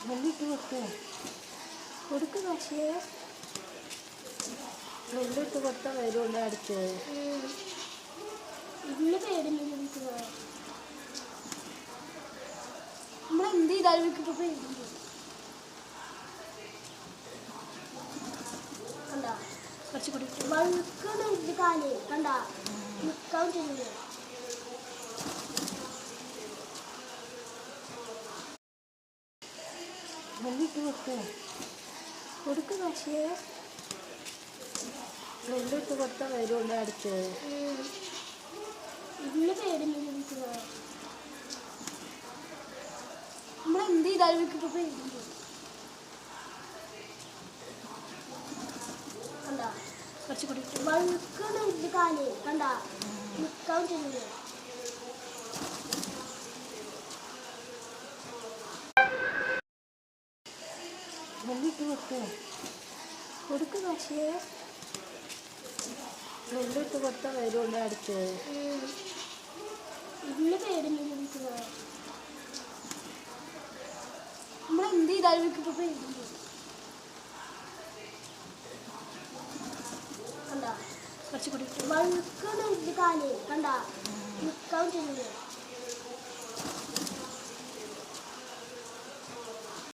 നെല്ലിട്ട് കൊടുത്തേ കൊടുക്ക് പക്ഷേ നെല്ലിട്ട് കൊടുത്താൽ വരുള്ളൂ അടുത്ത് ഇതിന് പേടില്ല നമ്മളെന്ത് ചെയ്താലും ഇപ്പോൾ പേടില്ല കണ്ടാ കുറച്ച് കൂടി വഴുക്കണ ഇത് കാലേ കണ്ടാ നിൽക്കാൻ ചെയ്യുന്നത് നെല്ലിട്ട് കൊടുത്തേ കൊടുക്ക് പക്ഷേ നെല്ലിട്ട് കൊടുത്താൽ വരുള്ളൂ അടുത്ത് ഇതിന് പേടില്ല നമ്മളെന്ത് ചെയ്താലും ഇപ്പോൾ പേടില്ല കണ്ടാ കുറച്ച് കൂടി വഴുക്കണ ഇത് കാലേ കണ്ടാ നിൽക്കാൻ ചെയ്യുന്നത് നെല്ലിട്ട് കൊടുത്തേ കൊടുക്ക് പക്ഷേ നെല്ലിട്ട് കൊടുത്താൽ വരുള്ളൂ അടുത്ത് ഇതിന് പേടില്ല നമ്മളെന്ത് ചെയ്താലും ഇപ്പോൾ പേടില്ല കണ്ടാ കുറച്ച് കൂടി വഴുക്കണ ഇത് കാലേ കണ്ടാ നിൽക്കാൻ ചെയ്യുന്നത്